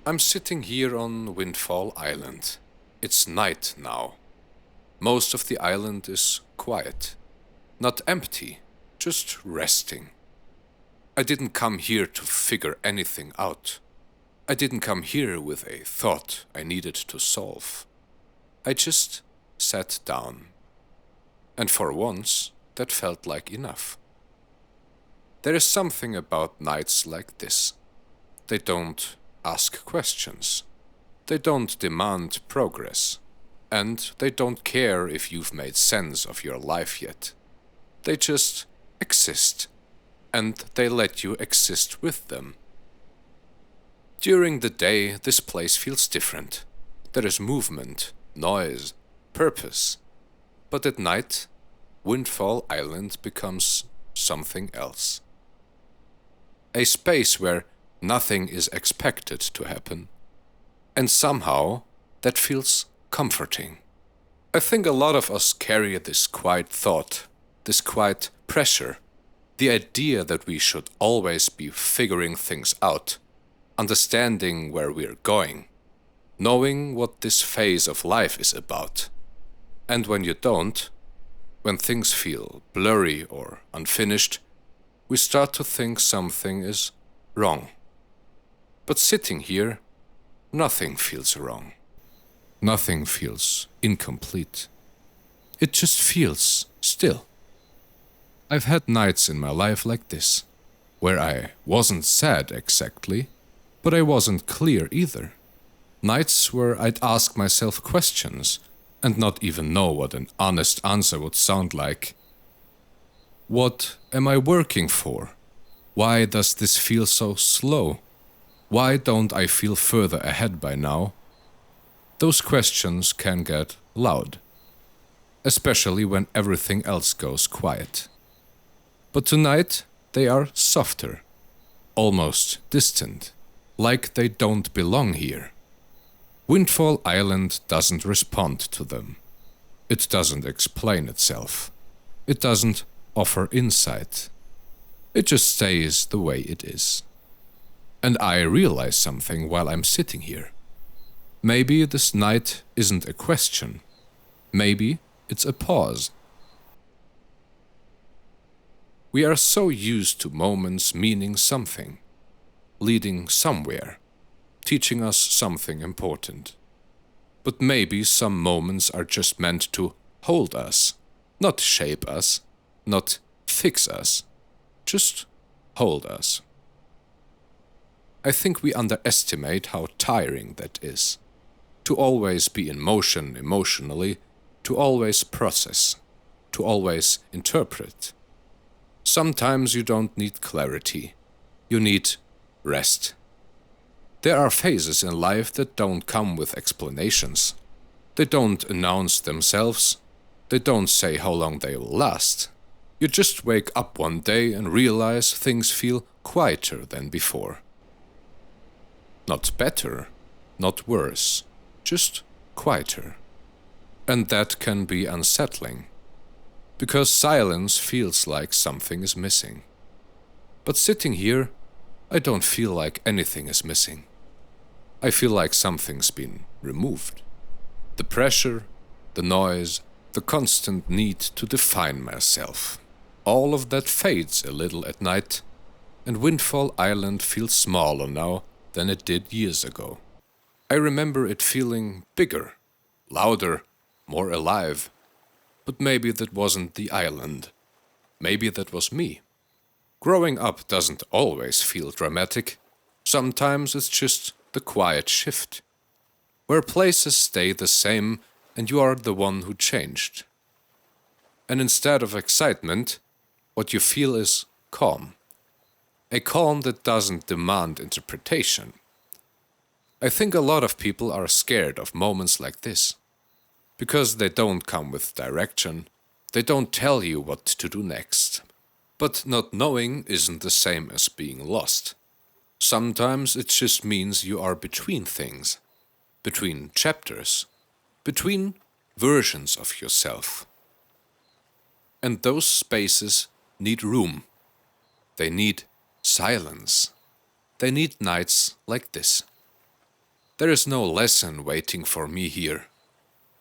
I'm sitting here on Windfall Island. It's night now. Most of the island is quiet. Not empty, just resting. I didn't come here to figure anything out. I didn't come here with a thought I needed to solve. I just sat down. And for once, that felt like enough. There is something about nights like this. They don't ask questions. They don't demand progress. And they don't care if you've made sense of your life yet. They just exist. And they let you exist with them. During the day, this place feels different. There is movement, noise, purpose. But at night, Windfall Island becomes something else. A space where nothing is expected to happen. And somehow, that feels comforting. I think a lot of us carry this quiet thought, this quiet pressure, the idea that we should always be figuring things out, understanding where we're going, knowing what this phase of life is about. And when you don't, when things feel blurry or unfinished, we start to think something is wrong. But sitting here, nothing feels wrong. Nothing feels incomplete. It just feels still. I've had nights in my life like this, where I wasn't sad exactly, but I wasn't clear either. Nights where I'd ask myself questions and not even know what an honest answer would sound like. What am I working for? Why does this feel so slow? Why don't I feel further ahead by now? Those questions can get loud, especially when everything else goes quiet. But tonight they are softer, almost distant, like they don't belong here. Windfall Island doesn't respond to them. It doesn't explain itself. It doesn't offer insight. It just stays the way it is. And I realize something while I'm sitting here. Maybe this night isn't a question. Maybe it's a pause. We are so used to moments meaning something, leading somewhere, teaching us something important. But maybe some moments are just meant to hold us, not shape us, not fix us, just hold us. I think we underestimate how tiring that is. To always be in motion emotionally, to always process, to always interpret. Sometimes you don't need clarity. You need rest. There are phases in life that don't come with explanations. They don't announce themselves. They don't say how long they will last. You just wake up one day and realize things feel quieter than before. Not better, not worse, just quieter. And that can be unsettling, because silence feels like something is missing. But sitting here, I don't feel like anything is missing. I feel like something's been removed. The pressure, the noise, the constant need to define myself. All of that fades a little at night, and Windfall Island feels smaller now than it did years ago. I remember it feeling bigger, louder, more alive. But maybe that wasn't the island. Maybe that was me. Growing up doesn't always feel dramatic. Sometimes it's just the quiet shift, where places stay the same and you are the one who changed. And instead of excitement, what you feel is calm. A calm that doesn't demand interpretation. I think a lot of people are scared of moments like this, because they don't come with direction. They don't tell you what to do next. But not knowing isn't the same as being lost. Sometimes it just means you are between things, between chapters, between versions of yourself. And those spaces need room. They need silence. They need nights like this. There is no lesson waiting for me here,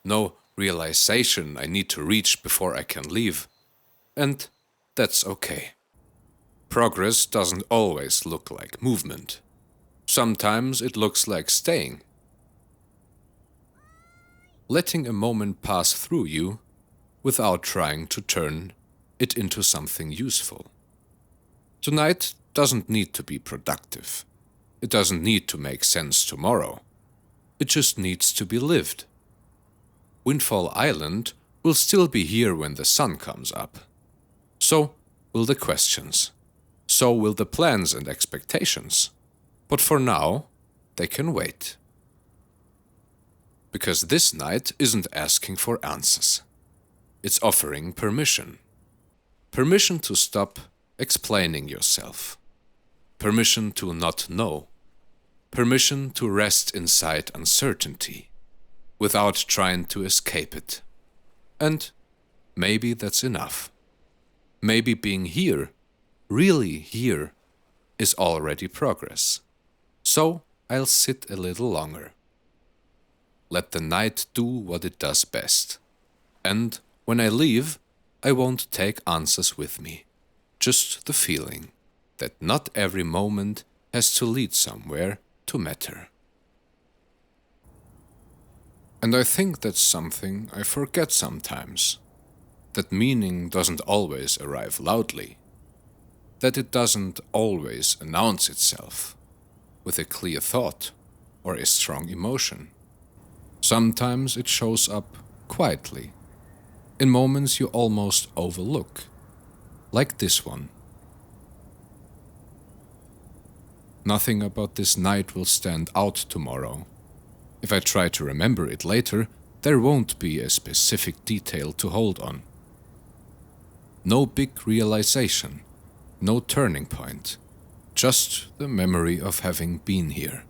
no realization I need to reach before I can leave, and that's okay. Progress doesn't always look like movement. Sometimes it looks like staying. Letting a moment pass through you without trying to turn it into something useful. Tonight doesn't need to be productive. It doesn't need to make sense tomorrow. It just needs to be lived. Windfall Island will still be here when the sun comes up. So will the questions. So will the plans and expectations. But for now, they can wait. Because this night isn't asking for answers. It's offering permission. Permission to stop explaining yourself. Permission to not know. Permission to rest inside uncertainty without trying to escape it. And maybe that's enough. Maybe being here, really here, is already progress. So I'll sit a little longer. Let the night do what it does best. And when I leave, I won't take answers with me. Just the feeling that not every moment has to lead somewhere to matter. And I think that's something I forget sometimes. That meaning doesn't always arrive loudly. That it doesn't always announce itself with a clear thought or a strong emotion. Sometimes it shows up quietly, in moments you almost overlook, like this one. Nothing about this night will stand out tomorrow. If I try to remember it later, there won't be a specific detail to hold on. No big realization, no turning point, just the memory of having been here.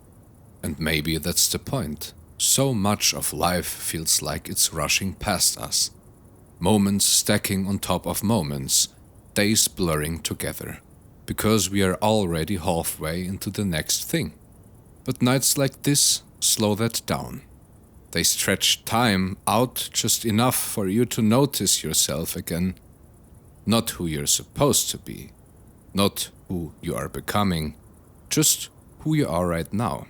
And maybe that's the point. So much of life feels like it's rushing past us. Moments stacking on top of moments, days blurring together, because we are already halfway into the next thing. But nights like this slow that down. They stretch time out just enough for you to notice yourself again. Not who you're supposed to be, not who you are becoming, just who you are right now.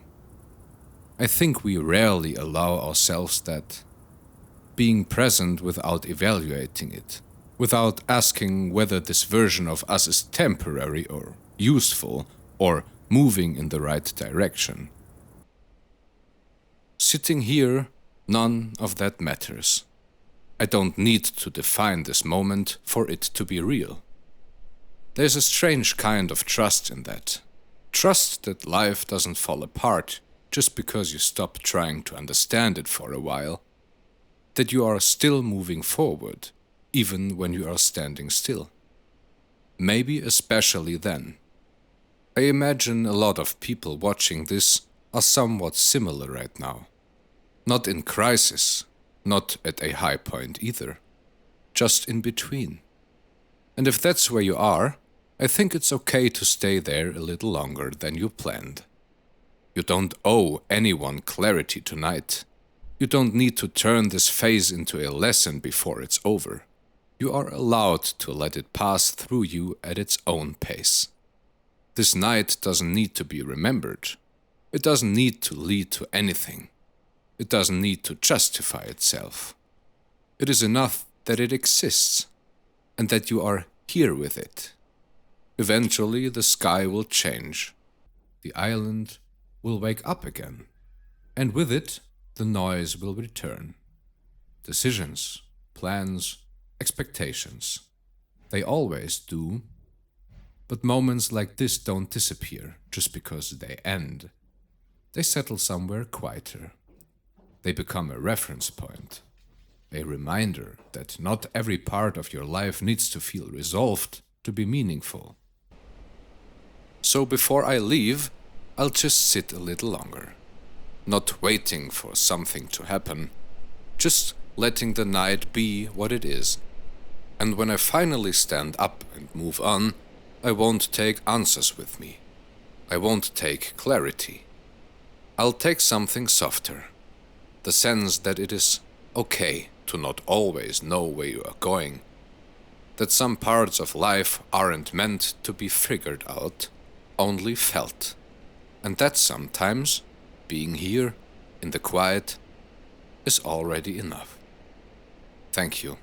I think we rarely allow ourselves that. Being present without evaluating it, without asking whether this version of us is temporary or useful or moving in the right direction. Sitting here, none of that matters. I don't need to define this moment for it to be real. There's a strange kind of trust in that. Trust that life doesn't fall apart just because you stop trying to understand it for a while. That you are still moving forward, even when you are standing still. Maybe especially then. I imagine a lot of people watching this are somewhat similar right now. Not in crisis, not at a high point either. Just in between. And if that's where you are, I think it's okay to stay there a little longer than you planned. You don't owe anyone clarity tonight. You don't need to turn this phase into a lesson before it's over. You are allowed to let it pass through you at its own pace. This night doesn't need to be remembered. It doesn't need to lead to anything. It doesn't need to justify itself. It is enough that it exists, and that you are here with it. Eventually the sky will change. The island will wake up again, and with it the noise will return. Decisions, plans, expectations. They always do. But moments like this don't disappear just because they end. They settle somewhere quieter. They become a reference point. A reminder that not every part of your life needs to feel resolved to be meaningful. So before I leave, I'll just sit a little longer. Not waiting for something to happen, just letting the night be what it is. And when I finally stand up and move on, I won't take answers with me. I won't take clarity. I'll take something softer. The sense that it is okay to not always know where you are going, that some parts of life aren't meant to be figured out, only felt, and that sometimes being here in the quiet is already enough. Thank you.